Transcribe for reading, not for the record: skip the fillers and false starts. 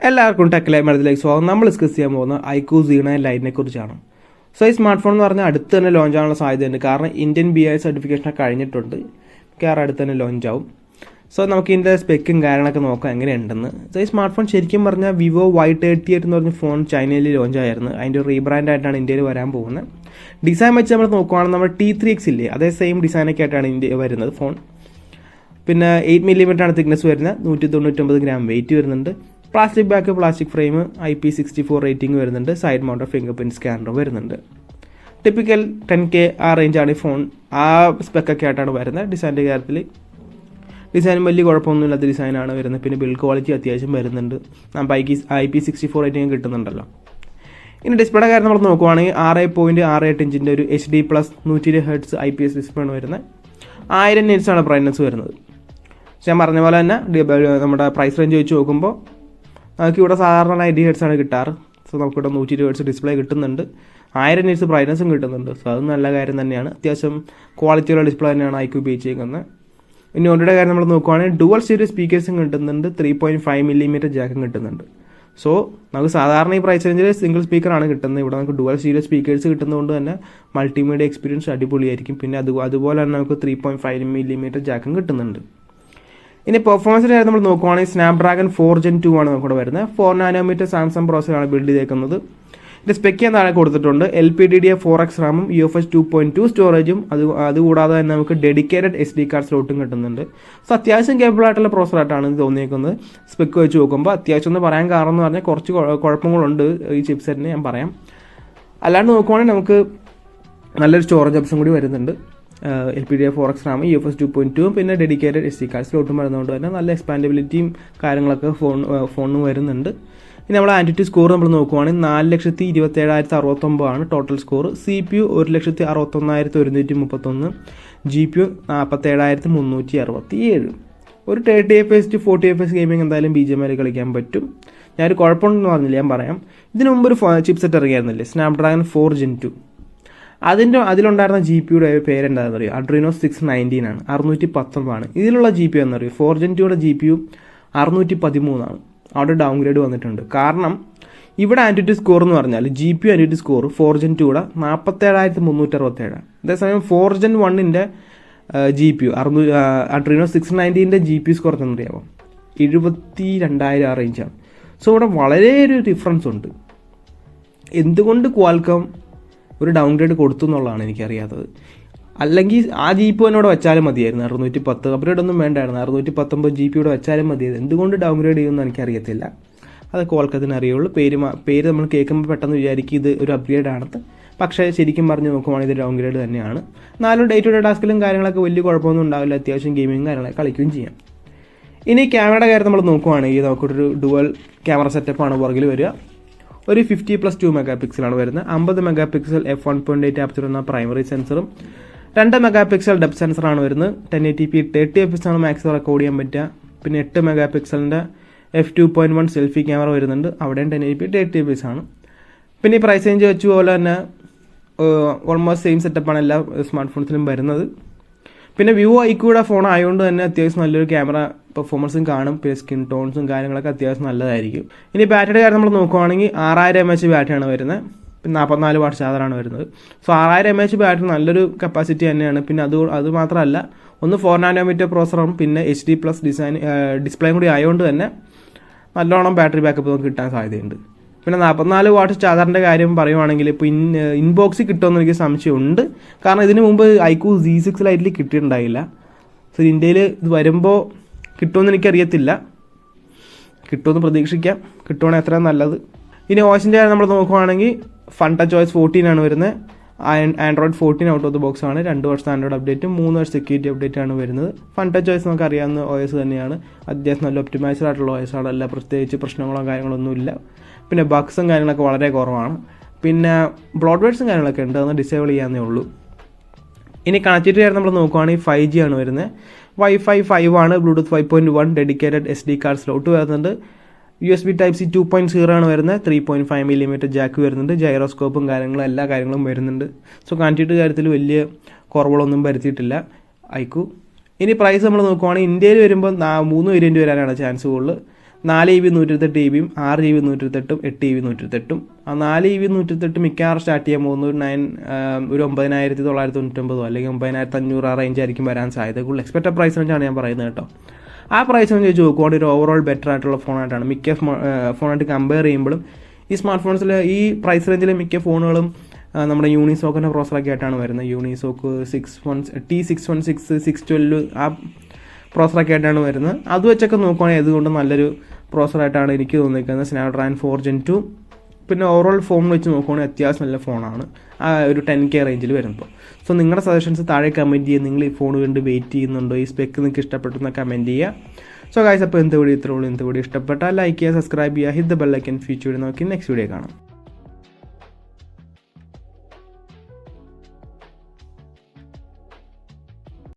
എല്ലാവർക്കും ടെക്ലൈ മരത്തിലേക്ക് സ്വാഗതം. നമ്മൾ ഡിസ്കസ് ചെയ്യാൻ പോകുന്ന ഐക്യു Z9 ലൈറ്റിനെ കുറിച്ചാണ്. സോ ഈ സ്മാർട്ട് ഫോൺ എന്ന് പറഞ്ഞാൽ അടുത്ത് തന്നെ ലോഞ്ച് ആവാനുള്ള സാധ്യതയുണ്ട്. കാരണം ഇന്ത്യൻ BI സർട്ടിഫിക്കേഷനൊക്കെ കഴിഞ്ഞിട്ടുണ്ട്. മിക്കവാറും അടുത്ത് തന്നെ ലോഞ്ച് ആവും. സോ നമുക്ക് ഇതിൻ്റെ സ്പെക്കും കാര്യങ്ങളൊക്കെ നോക്കാം എങ്ങനെയുണ്ടെന്ന്. സോ ഈ സ്മാർട്ട് ഫോൺ ശരിക്കും പറഞ്ഞാൽ വിവോ Y38 എന്ന് പറഞ്ഞ ഫോൺ ചൈനയിൽ ലോഞ്ച് ആയിരുന്നു. അതിൻ്റെ റീബ്രാൻഡ് ആയിട്ടാണ് ഇന്ത്യയിൽ വരാൻ പോകുന്നത്. ഡിസൈൻ വെച്ച് നമ്മൾ നോക്കുവാണെങ്കിൽ നമ്മൾ T3X ഇല്ലേ, അതേ സെയിം ഡിസൈനൊക്കെ ആയിട്ടാണ് ഇന്ത്യ വരുന്നത് ഫോൺ. പിന്നെ 8mm ആണ് തിക്നെസ് വരുന്നത്, 199 ഗ്രാം വെയിറ്റ് വരുന്നുണ്ട്. Plastic back, plastic frame, IP64 rating വരുന്നുണ്ട്. Side mounted fingerprint scanner വരുന്നുണ്ട്. ടിപ്പിക്കൽ 10K ആ റേഞ്ചാണ് ഈ ഫോൺ. ആ സ്പെക്കൊക്കെ ആയിട്ടാണ് വരുന്നത്. ഡിസൈൻ്റെ കാര്യത്തിൽ ഡിസൈൻ വലിയ കുഴപ്പമൊന്നുമില്ലാത്ത ഡിസൈനാണ് വരുന്നത്. പിന്നെ ബിൽഡ് ക്വാളിറ്റി അത്യാവശ്യം വരുന്നുണ്ട്. നമുക്ക് IP64 റേറ്റിംഗ് കിട്ടുന്നുണ്ടല്ലോ. ഇനി ഡിസ്പ്ലേയുടെ കാര്യം നമ്മൾ നോക്കുവാണെങ്കിൽ 6.68 ഇഞ്ചിൻ്റെ ഒരു HD+ 120 Hz IPS ഡിസ്പ്ലേ ആണ് വരുന്നത്. 1000 nits ആണ് ബ്രൈറ്റ്നസ് വരുന്നത്. പക്ഷെ ഞാൻ പറഞ്ഞ പോലെ തന്നെ നമ്മുടെ പ്രൈസ് റേഞ്ച് വെച്ച് നോക്കുമ്പോൾ നമുക്ക് ഇവിടെ സാധാരണ 90 Hz ആണ് കിട്ടാറ്. സോ നമുക്കിവിടെ 120 Hz ഡിസ്പ്ലേ കിട്ടുന്നുണ്ട്. 1000 nits ബ്രൈറ്റ്നസും കിട്ടുന്നുണ്ട്. സോ അത് നല്ല കാര്യം തന്നെയാണ്. അത്യാവശ്യം ക്വാളിറ്റിയുള്ള ഡിസ്പ്ലേ തന്നെയാണ് ഐക്യു ഉപയോഗിച്ചിരിക്കുന്നത്. ഇനി ഓഡിയോയുടെ കാര്യം നമ്മൾ നോക്കുവാണെങ്കിൽ ഡുവൽ സ്റ്റീരിയോ സ്പീക്കേഴ്സും കിട്ടുന്നുണ്ട്. 3.5mm ജാക്കും കിട്ടുന്നുണ്ട്. സോ നമുക്ക് സാധാരണ ഈ പ്രൈസ് റേഞ്ചിൽ സിംഗിൾ സ്പീക്കറാണ് കിട്ടുന്നത്. ഇവിടെ നമുക്ക് ഡുവൽ സ്റ്റീരിയോ സ്പീക്കേഴ്സ് കിട്ടുന്നതുകൊണ്ട് തന്നെ മൾട്ടിമീഡിയ എക്സ്പീരിയൻസ് അടിപൊളിയായിരിക്കും. പിന്നെ അതുപോലെ തന്നെ നമുക്ക് 3.5mm ജാക്കും കിട്ടുന്നുണ്ട്. ഇനി പെർഫോമൻസിൻ്റെ കാര്യം നമ്മൾ നോക്കുവാണെങ്കിൽ സ്നാപ്ഡ്രാഗൺ 4 Gen 2 ആണ് നമുക്കിവിടെ വരുന്നത്. 4nm സാംസങ് പ്രോസസ്സറാണ് ബിൽഡ് ചെയ്തേക്കുന്നത്. ഇതിൻ്റെ സ്പെക്ക് ഞാൻ താഴെ കൊടുത്തിട്ടുണ്ട്. LPDDR4X റാമും UFS 2.2 സ്റ്റോറേജും അതുകൂടാതെ തന്നെ നമുക്ക് ഡെഡിക്കേറ്റഡ് SD കാർഡ് സ്ലോട്ടും കിട്ടുന്നുണ്ട്. സോ അത്യാവശ്യം കേബിൾ ആയിട്ടുള്ള പ്രോസസ്സറായിട്ടാണ് ഇത് തോന്നിയേക്കുന്നത്. സ്പെക്ക് വെച്ച് നോക്കുമ്പോൾ അത്യാവശ്യം എന്ന് പറയാൻ കാരണം എന്ന് പറഞ്ഞാൽ കുറച്ച് കുഴപ്പങ്ങളുണ്ട് ഈ ചിപ്സെറ്റിന്, ഞാൻ പറയാം. അല്ലാണ്ട് നോക്കുവാണെങ്കിൽ നമുക്ക് നല്ലൊരു സ്റ്റോറേജ് ഓപ്ഷൻ കൂടി വരുന്നുണ്ട്. LPDDR4X റാം, UFS 2.2 പിന്നെ ഡെഡിക്കേറ്റഡ് SD കാർഡ് സ്ലോട്ടും വരുന്നതുകൊണ്ട് തന്നെ നല്ല എക്സ്പാൻഡബിലിറ്റിയും കാര്യങ്ങളൊക്കെ ഫോണിന് വരുന്നുണ്ട്. ഇനി നമ്മൾ ആൻറ്റിറ്റി സ്കോർ നമ്മൾ നോക്കുവാണെങ്കിൽ 4,27,069 ആണ് ടോട്ടൽ സ്കോർ. CPU 1,61,131, GPU 47,367. ഒരു 30 FPS to 40 FPS ഗെയിമിംഗ് എന്തായാലും BGMI കളിക്കാൻ പറ്റും. ഞാനൊരു കുഴപ്പമുണ്ടെന്ന് പറഞ്ഞില്ല, ഞാൻ പറയാം. ഇതിനു മുമ്പ് ഒരു ചിപ്സെറ്റ് ഇറങ്ങിയായിരുന്നില്ലേ, സ്നാപ്ഡ്രാഗൺ 4 Gen 2. അതിലുണ്ടായിരുന്ന GPUയുടെ പേരെന്താണെന്ന് അറിയോ? Adreno 619 ആണ്. 619 ആണ്. ഇതിലുള്ള GPU എന്നറിയോ? 4 Gen 2യുടെ GPU 613 ആണ്. അവിടെ ഡൗൺഗ്രേഡ് വന്നിട്ടുണ്ട്. കാരണം ഇവിടെ ആൻറ്റിറ്റി സ്കോർ എന്ന് പറഞ്ഞാൽ GPU ആൻറ്റിറ്റി സ്കോർ 4 Gen 2യുടെ 47,367. അതേസമയം 4 Gen 1ൻ്റെ GPU Adreno 690ൻ്റെ GPU score എന്നറിയാമോ? 72,000 ആ റേഞ്ചാണ്. സോ ഇവിടെ വളരെ ഒരു ഡിഫറൻസ് ഉണ്ട്. എന്തുകൊണ്ട് ക്വാൽക്കം ഒരു ഡൗൺഗ്രേഡ് കൊടുത്തു എന്നുള്ളതാണ് എനിക്കറിയാത്തത്. അല്ലെങ്കിൽ ആ GPU എന്നോട് വെച്ചാലും മതിയായിരുന്നു. 610 അപ്ഗ്രേഡ് ഒന്നും വേണ്ടായിരുന്നു. 619 GPUയുടെ വെച്ചാലും മതിയായിരുന്നു. എന്തുകൊണ്ട് ഡൗൺഗ്രേഡ് ചെയ്യുമെന്ന് എനിക്കറിയത്തില്ല. അത് കോൾക്കത്തിന് അറിയുള്ളൂ. പേര് നമ്മൾ കേൾക്കുമ്പോൾ പെട്ടെന്ന് വിചാരിക്കും ഇത് ഒരു അപ്ഗ്രേഡ് ആണെന്ന്. പക്ഷേ ശരിക്കും പറഞ്ഞു നോക്കുവാണെങ്കിൽ ഇത് ഡൗൺഗ്രേഡ് തന്നെയാണ്. നാലും ഡേ ടു ഡേ ടാസ്കിലും കാര്യങ്ങളൊക്കെ വലിയ കുഴപ്പമൊന്നും ഉണ്ടാവില്ല. അത്യാവശ്യം ഗെയിമിങ് കാര്യങ്ങളൊക്കെ കളിക്കുകയും ചെയ്യാം. ഇനി ക്യാമറയുടെ കാര്യം നമ്മൾ നോക്കുവാണെങ്കിൽ നമുക്കൊരു ഡുവൽ ക്യാമറ സെറ്റപ്പാണ് പുറകിൽ വരിക. ഒരു 50+2 MP വരുന്നത്. 50 MP f1.8 ആപ്ചർ എന്ന പ്രൈമറി സെൻസറും 2 MP ഡെപ്ത് സെൻസറാണ് വരുന്നത്. 1080p 30 fps ആണ് മാക്സിമം റെക്കോർഡ് ചെയ്യാൻ പറ്റുക. പിന്നെ 8 MP f2.1 സെൽഫി ക്യാമറ വരുന്നുണ്ട്. അവിടെയും 1080p 30 fps ആണ്. പിന്നെ ഈ പ്രൈസ് റേഞ്ച് വെച്ച് പോലെ തന്നെ ഓൾമോസ്റ്റ് സെയിം സെറ്റപ്പാണ് എല്ലാ സ്മാർട്ട് ഫോൺസിലും വരുന്നത്. പിന്നെ വിവോ ഐക്യൂടെ ഫോൺ ആയതുകൊണ്ട് തന്നെ അത്യാവശ്യം നല്ലൊരു ക്യാമറ പെർഫോമൻസും കാണും. പിന്നെ സ്കിൻ ടോൺസും കാര്യങ്ങളൊക്കെ അത്യാവശ്യം നല്ലതായിരിക്കും. ഇനി ബാറ്ററിയുടെ കാര്യം നമ്മൾ നോക്കുവാണെങ്കിൽ 6000 mAh ബാറ്ററിയാണ് വരുന്നത്. പിന്നെ 44 വാട്ട് ചാർജറാണ് വരുന്നത്. സോ 6000 mAh ബാറ്ററി നല്ലൊരു കപ്പാസിറ്റി തന്നെയാണ്. പിന്നെ അത് മാത്രമല്ല, ഒന്ന് 4nm പ്രോസറും പിന്നെ HD+ ഡിസ്പ്ലേയും കൂടി ആയതുകൊണ്ട് തന്നെ നല്ലോണം ബാറ്ററി ബാക്കപ്പ് നമുക്ക് കിട്ടാൻ സാധ്യതയുണ്ട്. പിന്നെ 44 വാട്ട് ചാർജറിൻ്റെ കാര്യം പറയുവാണെങ്കിൽ ഇപ്പോൾ ഇൻബോക്സിൽ കിട്ടുമെന്ന് എനിക്ക് സംശയമുണ്ട്. കാരണം ഇതിന് മുമ്പ് ഐക്യു Z6 ലൈറ്റിൽ കിട്ടിയിട്ടുണ്ടായില്ല. സോ ഇന്ത്യയിൽ ഇത് വരുമ്പോൾ കിട്ടുമെന്ന് എനിക്കറിയത്തില്ല. കിട്ടുമെന്ന് പ്രതീക്ഷിക്കാം. കിട്ടുവാണെങ്കിൽ എത്രയും നല്ലത്. ഇനി OSൻ്റെ കാര്യം നമ്മൾ നോക്കുവാണെങ്കിൽ FunTouch OS 14 ആണ് വരുന്നത്. Android 14 out of the box ആണ്. 2 വർഷം ആൻഡ്രോയിഡ് അപ്ഡേറ്റും 3 വർഷം സെക്യൂരിറ്റി അപ്ഡേറ്റ് ആണ് വരുന്നത്. FunTouch OS നമുക്ക് അറിയാവുന്ന OS തന്നെയാണ്. അത്യാവശ്യം നല്ല ഒപ്റ്റിമൈസ്ഡ് ആയിട്ടുള്ള OS ആണ്. അല്ല പ്രത്യേകിച്ച് പ്രശ്നങ്ങളോ കാര്യങ്ങളൊന്നുമില്ല. പിന്നെ ബഗ്സും കാര്യങ്ങളൊക്കെ വളരെ കുറവാണ്. പിന്നെ ബ്രോഡ്ബാൻഡ്സും കാര്യങ്ങളൊക്കെ ഉണ്ട്, അതൊന്ന് ഡിസേബിൾ ചെയ്യാന്നേ ഉള്ളൂ. ഇനി കണക്റ്റിവിറ്റി കാര്യം നമ്മൾ നോക്കുവാണെങ്കിൽ 5G ആണ് വരുന്നത്. Wi-Fi 5 ആണ്. Bluetooth 5.1 dedicated SD card slot വരുന്നുണ്ട്. USB Type-C 2.0 ആണ് വരുന്നത്. 3.5mm ജാക്ക് വരുന്നുണ്ട്. ജൈറോസ്കോപ്പും കാര്യങ്ങളും എല്ലാ കാര്യങ്ങളും വരുന്നുണ്ട്. സോ കണക്റ്റിവിറ്റി കാര്യത്തിൽ വലിയ കുറവുകളൊന്നും വരുത്തിയിട്ടില്ല ഐക്യു. ഇനി പ്രൈസ് നമ്മൾ നോക്കുവാണെങ്കിൽ ഇന്ത്യയിൽ വരുമ്പോൾ 3 വേരിയൻറ്റ് വരാനാണ് ചാൻസ് കൂടുതൽ. 4 GB 128 GB, 6 GB 128, 8 GB 128. ആ 4 GB 128 മിക്കവാറും സ്റ്റാർട്ട് ചെയ്യാൻ പോകുന്ന ഒരു 9999 അല്ലെങ്കിൽ 9500 ആ റേഞ്ച് ആയിരിക്കും വരാൻ സാധ്യത. കൂടുതൽ എക്സ്പെക്റ്റഡ് പ്രൈസ് റേഞ്ചാണ് ഞാൻ പറയുന്നത് കേട്ടോ. ആ പ്രൈസ് റേഞ്ച് വെച്ച് നോക്കുവാണെങ്കിൽ ഒരു ഓവറോൾ ബെറ്റർ ആയിട്ടുള്ള ഫോണായിട്ടാണ് മിക്ക ഫോണായിട്ട് കമ്പയർ ചെയ്യുമ്പോഴും ഈ സ്മാർട്ട് ഫോൺസിൽ ഈ പ്രൈസ് റേഞ്ചിലെ മിക്ക ഫോണുകളും നമ്മുടെ യൂണിസോക്കിൻ്റെ പ്രോസറൊക്കെ ആയിട്ടാണ് വരുന്നത്. യൂണിസോക്ക് T616 612 ആ പ്രോസറൊക്കെ ആയിട്ടാണ് വരുന്നത്. അത് വെച്ചൊക്കെ നോക്കുവാണെങ്കിൽ അതുകൊണ്ട് നല്ലൊരു പ്രോസറായിട്ടാണ് എനിക്ക് തോന്നിയിരിക്കുന്നത് സ്നാപ്ഡ്രാഗൺ 4 Gen 2. പിന്നെ ഓവറോൾ ഫോൺ വെച്ച് നോക്കുവാണെങ്കിൽ അത്യാവശ്യം നല്ല ഫോണാണ് ആ ഒരു 10K റേഞ്ചിൽ വരുമ്പോൾ. സോ നിങ്ങളുടെ സജഷൻസ് താഴെ കമൻറ്റ് ചെയ്യുക. നിങ്ങൾ ഈ ഫോൺ വേണ്ടി വെയിറ്റ് ചെയ്യുന്നുണ്ടോ, ഈ സ്പെക്ക് നിങ്ങൾക്ക് ഇഷ്ടപ്പെട്ടെന്ന് കമൻറ്റ് ചെയ്യുക. സോ ഗൈസ്, അപ്പോൾ എന്ത് വീഡിയോ ഇത്രയുള്ളൂ. എന്ത് വീഡിയോ ഇഷ്ടപ്പെട്ടാൽ ലൈക്ക് ചെയ്യുക, സബ്സ്ക്രൈബ് ചെയ്യുക, hit the bell icon. Future video നോക്കി നെക്സ്റ്റ് വീഡിയോ കാണാം.